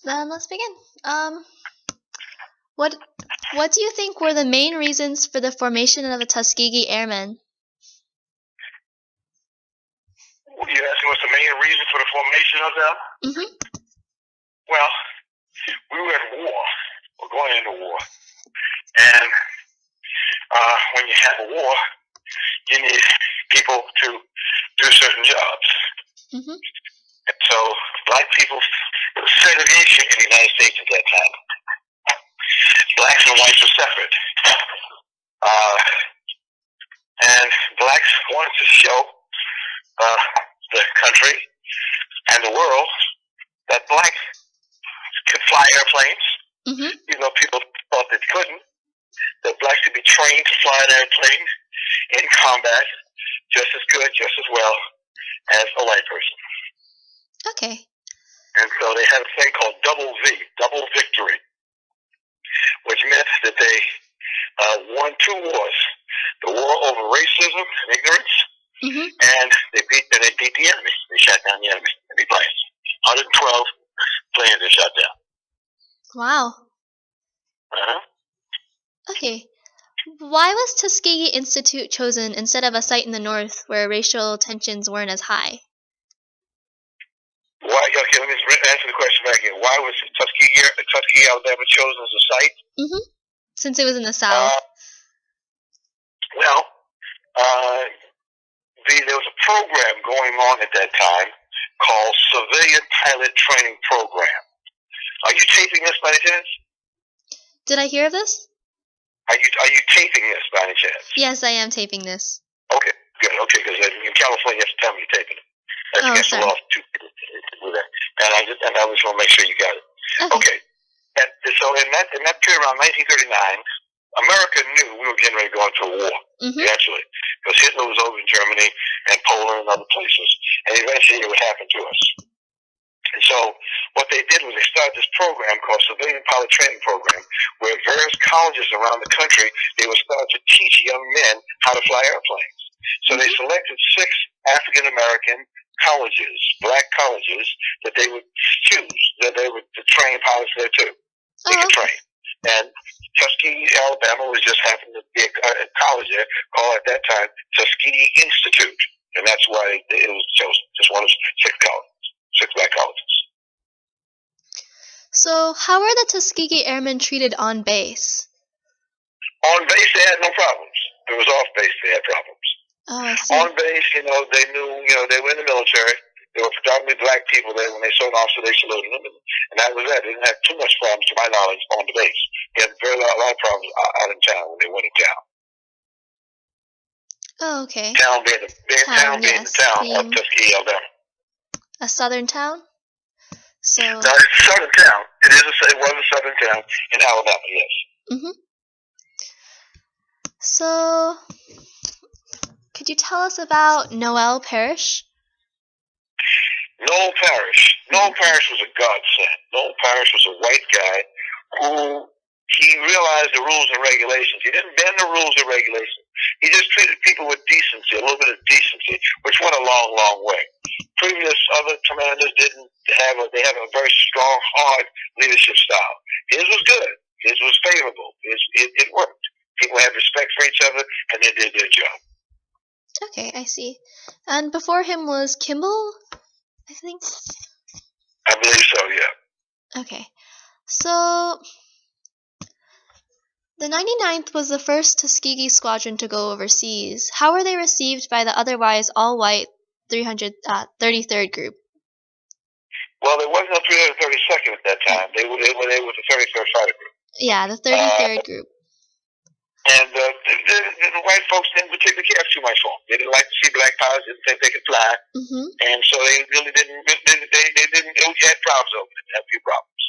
Then let's begin. What what do you think were the main reasons for the formation of the Tuskegee Airmen? You're asking what's the main reason for the formation of them? Mm-hmm. Well, we were at war. We're going into war. And when you have a war, you need people to do certain jobs. Mm-hmm. And so black people, there was segregation in the United States at that time. Blacks and whites were separate. And blacks wanted to show the country and the world that blacks could fly airplanes, Mm-hmm. even though people thought they couldn't. That blacks could be trained to fly an airplane in combat just as good, just as well as a white person. Okay. And so they had a thing called double V, double victory, which meant that they won two wars: the war over racism and ignorance, Mm-hmm. and they beat the enemy. They shot down the enemy. Enemy planes. 112 planes they shot down. Wow. Uh-huh. Okay. Why was Tuskegee Institute chosen instead of a site in the North where racial tensions weren't as high? Why? Okay, let me answer the question back again. Why was Tuskegee, Alabama, chosen as a site? Mm-hmm. Since it was in the South. There was a program going on at that time called Civilian Pilot Training Program. Are you taping this by any chance? Did I hear of this? Are you taping this by any chance? Yes, I am taping this. Okay, good. Okay, because in California you have to tell me you're taping it. That's against the law for two people to do that. And I just want to make sure you got it. Okay. So in that period around 1939, America knew we were getting ready to go into a war. Mm-hmm. Eventually, because Hitler was over in Germany and Poland and other places, and eventually it would happen to us. And so what they did was they started this program called Civilian Pilot Training Program, where various colleges around the country, they would start to teach young men how to fly airplanes. So they selected 6 African-American colleges, black colleges, that they would choose, that they would train pilots there too. They could train. And Tuskegee, Alabama was just happened to be a college there called at that time Tuskegee Institute. And that's why it was chosen. Just one of 6 colleges, 6 black colleges. So how were the Tuskegee Airmen treated on base? On base, they had no problems. It was off base, they had problems. Oh, I see. On base, they knew, they were in the military. There were predominantly black people there. When they saw an officer, they saluted them, and that was that. They didn't have too much problems, to my knowledge, on the base. They had a lot of problems out in town when they went in town. Oh, okay. Town being the town of Tuskegee, Alabama. A southern town? So. No, it's a southern town. It was a southern town in Alabama, yes. Mm-hmm. So, could you tell us about Noel Parrish? Noel Parrish was a godsend. Noel Parrish was a white guy who he realized the rules and regulations. He didn't bend the rules and regulations. He just treated people with decency, a little bit of decency, which went a long, long way. Previous other commanders they have a very strong, hard leadership style. His was good. His was favorable. It worked. People had respect for each other, and they did their job. Okay, I see. And before him was Kimball, I think? I believe so, yeah. Okay. So, the 99th was the first Tuskegee Squadron to go overseas. How were they received by the otherwise all-white 33rd Group? Well, there wasn't a 332nd at that time. They were the 33rd Fighter Group. Yeah, the 33rd Group. And the white folks didn't particularly care too much for them. They didn't like to see black pilots. Didn't think they could fly. Mm-hmm. And so they really didn't. They had problems over it. Had a few problems.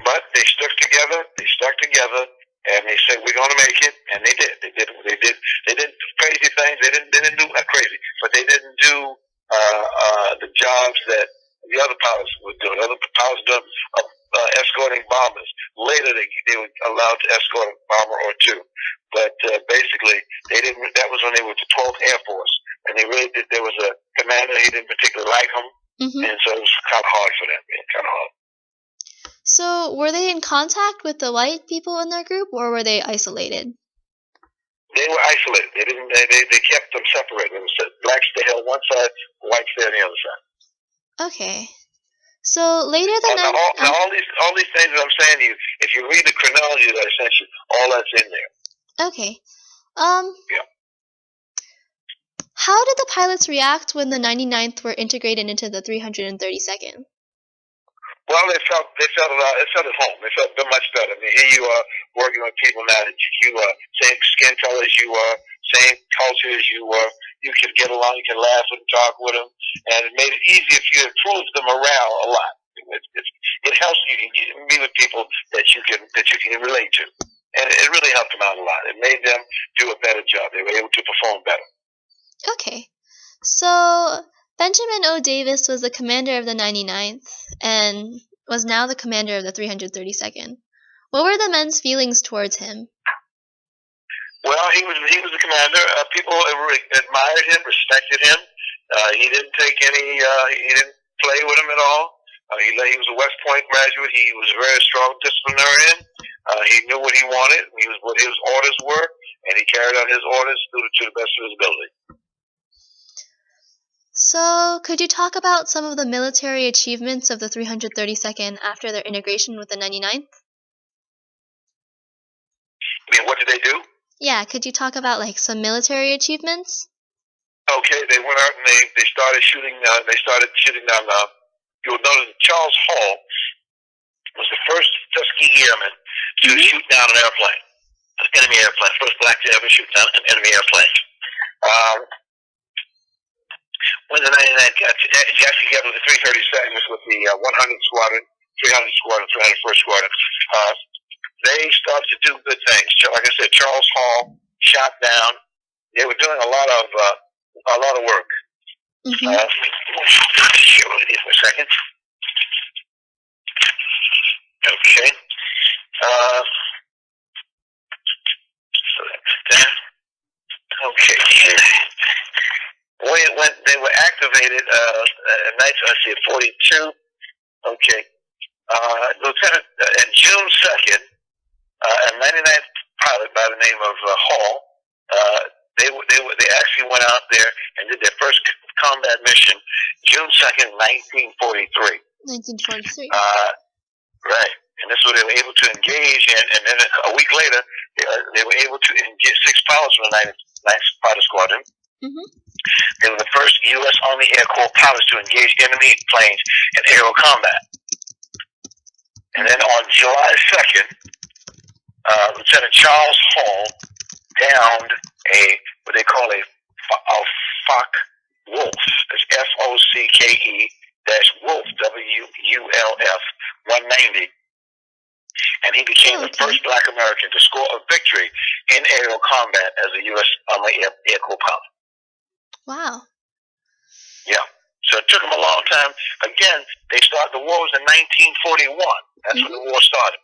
But they stuck together. And they said, "We're going to make it." And they did. They did crazy things. They didn't do crazy, but they didn't do the jobs that the other pilots were doing. Other pilots done escorting bombers. Later, they were allowed to escort a bomber or two. But basically, they didn't. That was when they were the 12th Air Force, and they really did. There was a commander. He didn't particularly like him, and so it was kind of hard for them. Kind of hard. So, were they in contact with the white people in their group, or were they isolated? They were isolated. They kept them separated. Blacks stayed on one side, whites stayed on the other side. Okay. So later the now all these things that I'm saying to you, if you read the chronology that I sent you, all that's in there. Okay. Yeah. How did the pilots react when the 99th were integrated into the 332nd? Well, they felt a lot. They felt at home. They felt much better. I mean, here you are working with people now that you are same skin color as you are, same culture as you were. You can get along. You can laugh and talk with them, and it made it easier for you. It improves the morale a lot. It helps you meet with people that you can relate to, and it really helped them out a lot. It made them do a better job. They were able to perform better. Okay. So Benjamin O. Davis was the commander of the 99th and was now the commander of the 332nd. What were the men's feelings towards him? Well, he was the commander. People admired him, respected him. He didn't take any. He didn't play with him at all. He was a West Point graduate. He was a very strong disciplinarian. He knew what he wanted. He was what his orders were, and he carried out his orders to the best of his ability. So, could you talk about some of the military achievements of the 332nd after their integration with the 99th? I mean, what did they do? Yeah, could you talk about some military achievements? Okay, they went out and they started shooting. Down. You'll notice that Charles Hall was the first Tuskegee Airman to shoot down an airplane, an enemy airplane. First black to ever shoot down an enemy airplane. When the 99th got together with the 332nd, with the 100th Squadron, 300th Squadron, 301st Squadron, they started to do good things. Like I said, Charles Hall shot down. They were doing a lot of work. Share with you for a second. Okay. Okay. When they were activated, in 42. Okay. Lieutenant, in June 2nd, a 99th pilot by the name of Hall, they actually went out there and did their first combat mission, June 2nd, 1943. 1943. Right. And this is what they were able to engage in, and then a week later, they were able to engage 6 pilots from the 9th Fighter Squadron. They were the first U.S. Army Air Corps pilots to engage enemy planes in aerial combat. And then on July 2nd, Lieutenant Charles Hall downed what they call a Focke-Wulf. It's Focke -Wolf, WULF 190. And he became the first black American to score a victory in aerial combat as a U.S. Army Air Corps pilot. Wow. Yeah. So it took them a long time. Again, the war was in 1941. That's when the war started.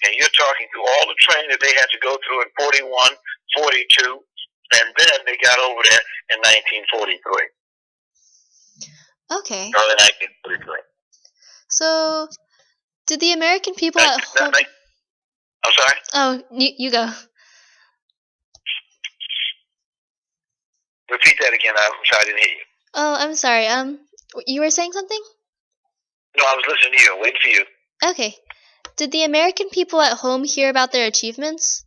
And you're talking through all the training that they had to go through in 41, 42, and then they got over there in 1943. Okay. Early 1943. So, did the American people at home... I'm sorry? Oh, you go. Repeat that again. I'm sorry, I didn't hear you. Oh, I'm sorry. You were saying something? No, I was listening to you. I'm waiting for you. Okay. Did the American people at home hear about their achievements?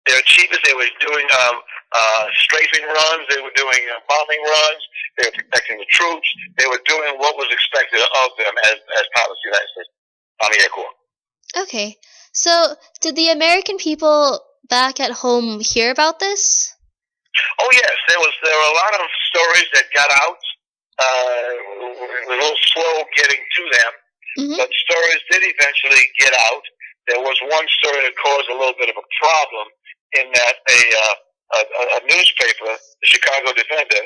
Their achievements, they were doing strafing runs. They were doing bombing runs. They were protecting the troops. They were doing what was expected of them as pilots of the United States Army Air Corps. Okay. So, did the American people back at home hear about this? Oh yes, there were a lot of stories that got out. It was a little slow getting to them, but stories did eventually get out. There was one story that caused a little bit of a problem in that a newspaper, the Chicago Defender,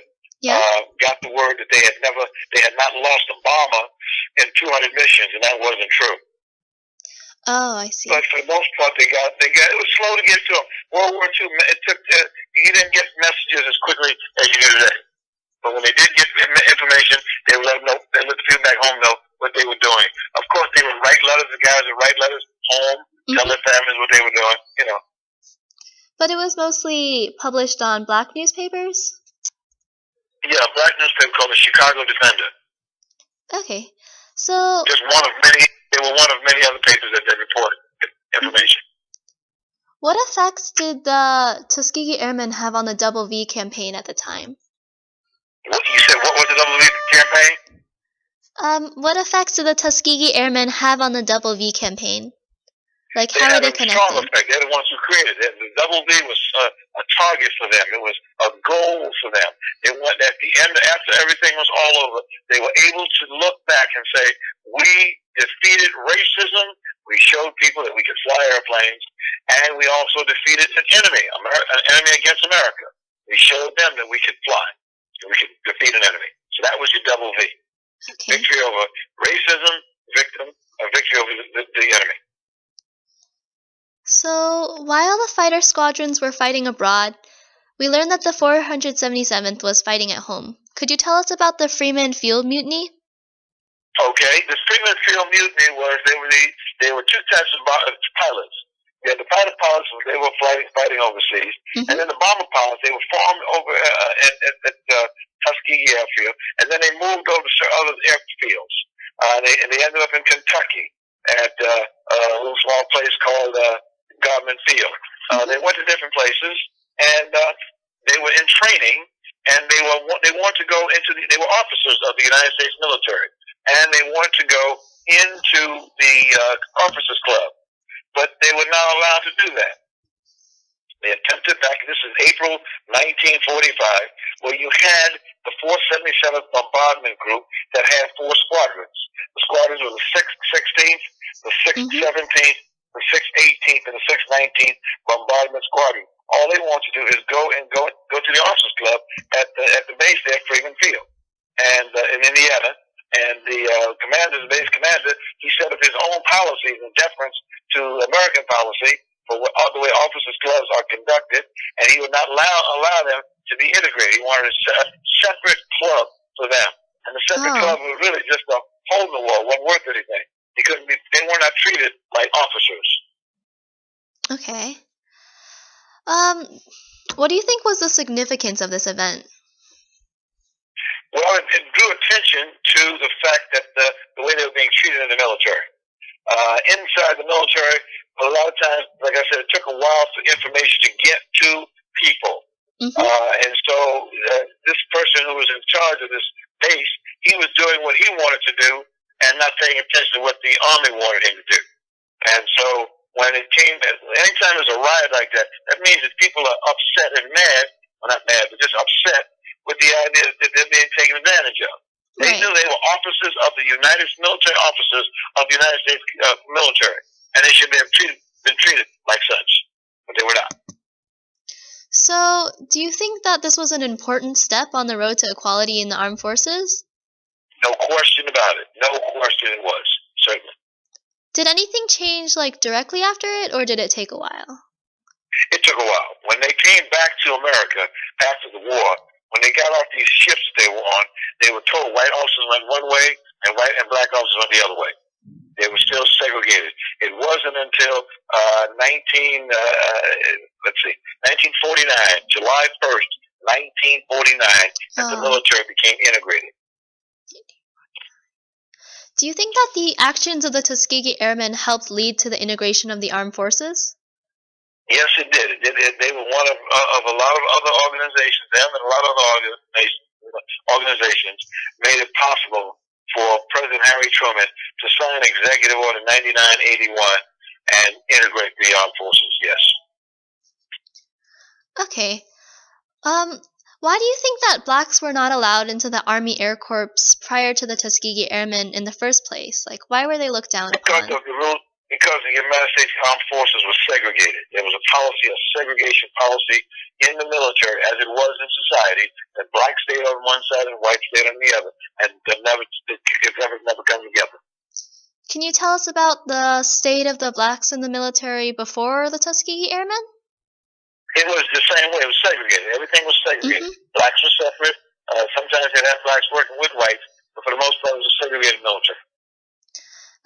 got the word that they had not lost a bomber in 200 missions, and that wasn't true. Oh, I see. But for the most part, it was slow to get to them. World War II, you didn't get messages as quickly as you do today. But when they did get information, they would let the people back home know what they were doing. Of course, they would write letters. The guys would write letters home, tell their families what they were doing, you know. But it was mostly published on black newspapers? Yeah, a black newspaper called the Chicago Defender. Okay. So... Just one of many, they were one of many other papers that reported information. What effects did the Tuskegee Airmen have on the Double V campaign at the time? You said, what was the Double V campaign? What effects did the Tuskegee Airmen have on the Double V campaign? Like, They how had were they a strong connected? effect. They're the ones who created it. The Double V was a target for them. It was a goal for them. They went at the end, after everything was all over, they were able to look back and say, we defeated racism, we showed people that we could fly airplanes, and we also defeated an enemy against America. We showed them that we could fly, and we could defeat an enemy. So that was your Double V. Okay. Victory over racism, victory over the enemy. So, while the fighter squadrons were fighting abroad, we learned that the 477th was fighting at home. Could you tell us about the Freeman Field Mutiny? Okay, the Freeman Field Mutiny was they were two types of pilots. You had the fighter pilots, they were fighting overseas, and then the bomber pilots, they were formed over at Tuskegee Airfield, and then they moved over to other airfields. They ended up in Kentucky at a little small place called Godman Field. They went to different places, and they were in training, and they wanted to go into they were officers of the United States military, and they wanted to go into the officers club, but they were not allowed to do that. They attempted back, this is April 1945, where you had the 477th Bombardment Group that had 4 squadrons. The squadrons were the 6th 16th, the 6th 17th, the 6th 18th, and the 6th 19th Bombardment Squadron. All they want to do is go to the officers club at the base there, Freeman Field, and in Indiana. And the the base commander, he set up his own policies in deference to American policy for the way officers clubs are conducted, and he would not allow them to be integrated. He wanted a separate club for them, and the separate club was really just a hole in the wall, wasn't worth anything. They were not treated like officers. Okay. What do you think was the significance of this event? Well, it drew attention to the fact that the way they were being treated in the military. Inside the military, a lot of times, like I said, it took a while for information to get to people. And so this person who was in charge of this base, he was doing what he wanted to do and not paying attention to what the Army wanted him to do. And so when it came, anytime there's a riot like that, that means that people are upset and mad, well, not mad, but just upset with the idea that they're being taken advantage of. They knew they were officers of the military officers of the United States military, and they should have been treated like such, but they were not. So, do you think that this was an important step on the road to equality in the armed forces? No question about it. No question it was, certainly. Did anything change, like, directly after it, or did it take a while? It took a while. When they came back to America after the war, when they got off these ships they were on, they were told white officers went one way and black officers went the other way. They were still segregated. It wasn't until 1949, July 1st, 1949, that the military became integrated. Do you think that the actions of the Tuskegee Airmen helped lead to the integration of the armed forces? Yes, it did. They were one of a lot of other organizations. Them and a lot of other organizations made it possible for President Harry Truman to sign Executive Order 9981 and integrate the armed forces. Yes. Okay. Why do you think that blacks were not allowed into the Army Air Corps prior to the Tuskegee Airmen in the first place? Like, why were they looked down upon? Because the United States Armed Forces was segregated. There was a segregation policy in the military, as it was in society, that blacks stayed on one side and whites stayed on the other, and it never come together. Can you tell us about the state of the blacks in the military before the Tuskegee Airmen? It was the same way. It was segregated. Everything was segregated. Blacks were separate. Sometimes they'd have blacks working with whites, but for the most part, it was a segregated military.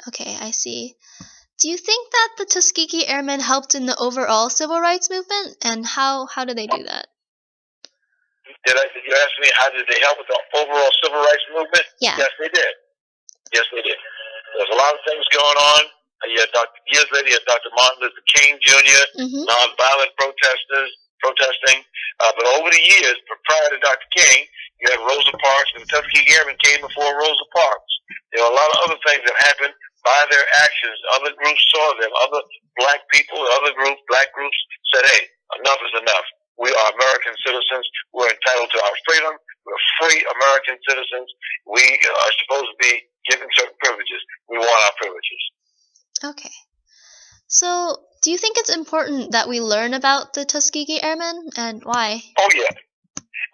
Okay, I see. Do you think that the Tuskegee Airmen helped in the overall civil rights movement, and how did they do that? Did you ask me how did they help with the overall civil rights movement? Yeah. Yes, they did. Yes, they did. There's a lot of things going on. Years later, you had Dr. Martin Luther King Jr., nonviolent protesting. But over the years, prior to Dr. King, you had Rosa Parks, and the Tuskegee Airmen came before Rosa Parks. There were a lot of other things that happened by their actions. Other groups saw them. Other black people, black groups said, hey, enough is enough. We are American citizens. We're entitled to our freedom. We're free American citizens. We are supposed to be given certain privileges. We want our privileges. Okay. So, do you think it's important that we learn about the Tuskegee Airmen, and why? Oh, yeah.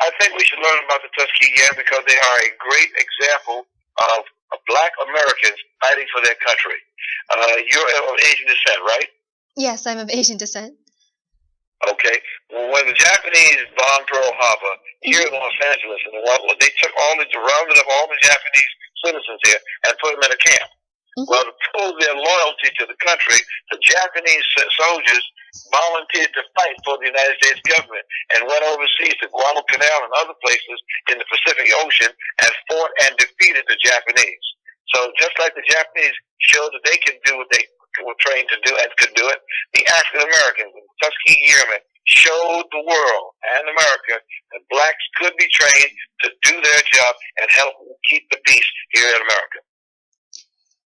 I think we should learn about the Tuskegee Airmen because they are a great example of black Americans fighting for their country. You're of Asian descent, right? Yes, I'm of Asian descent. Okay. Well, when the Japanese bombed Pearl Harbor here in Los Angeles, and they took rounded up all the Japanese citizens here and put them in a camp. Well, to prove their loyalty to the country, the Japanese soldiers volunteered to fight for the United States government and went overseas to Guadalcanal and other places in the Pacific Ocean and fought and defeated the Japanese. So just like the Japanese showed that they can do what they were trained to do and could do it, the African Americans, the Tuskegee Airmen, showed the world and America that blacks could be trained to do their job and help keep the peace here in America.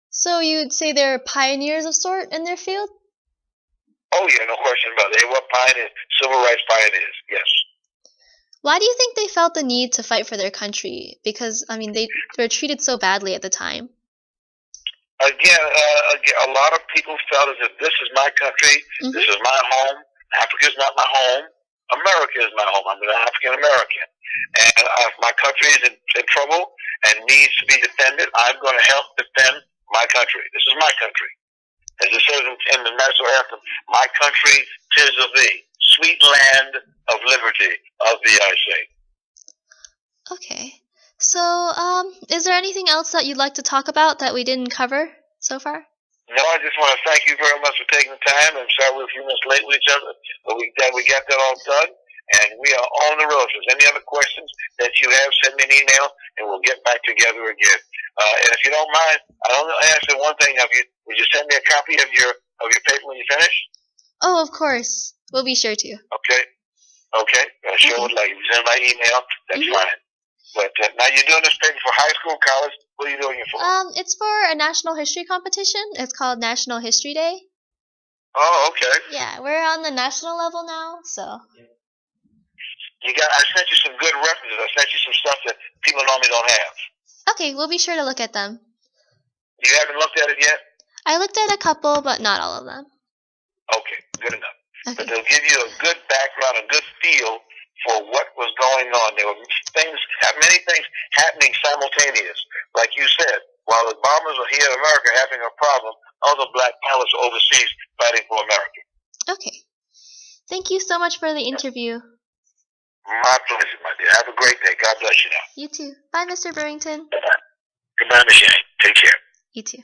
So you'd say they're pioneers of sort in their field? Oh yeah, no question about it. They were pioneers, civil rights pioneers, yes. Why do you think they felt the need to fight for their country? Because, I mean, they were treated so badly at the time. Again, a lot of people felt as if this is my country, this is my home, Africa is not my home, America is my home, I'm an African American. And if my country is in trouble and needs to be defended, I'm going to help defend my country. This is my country. As it says in the national anthem, my country 'tis of thee, sweet land of liberty of thee I say. Okay. So, is there anything else that you'd like to talk about that we didn't cover so far? No, I just want to thank you very much for taking the time. I'm sorry we're a few minutes late with each other, but we got that all done, and we are on the road. If there's any other questions that you have, send me an email, and we'll get back together again. And if you don't mind, I want to ask you one thing. Would you send me a copy of your paper when you finish? Oh, of course. We'll be sure to. Okay. I sure would like. If you send my email, that's fine. But now you're doing this paper for high school, college. What are you doing it for? It's for a national history competition. It's called National History Day. Oh, okay. Yeah, we're on the national level now, so. I sent you some good references. I sent you some stuff that people normally don't have. Okay, we'll be sure to look at them. You haven't looked at it yet? I looked at a couple, but not all of them. Okay, good enough. Okay. But they'll give you a good background, a good feel for what was going on. There were many things happening simultaneous. Like you said, while the bombers were here in America having a problem, other black pilots were overseas fighting for America. Okay. Thank you so much for the interview. My pleasure, my dear. Have a great day. God bless you now. You too. Bye, Mr. Brewington. Goodbye, Miss Yang. Take care. You too.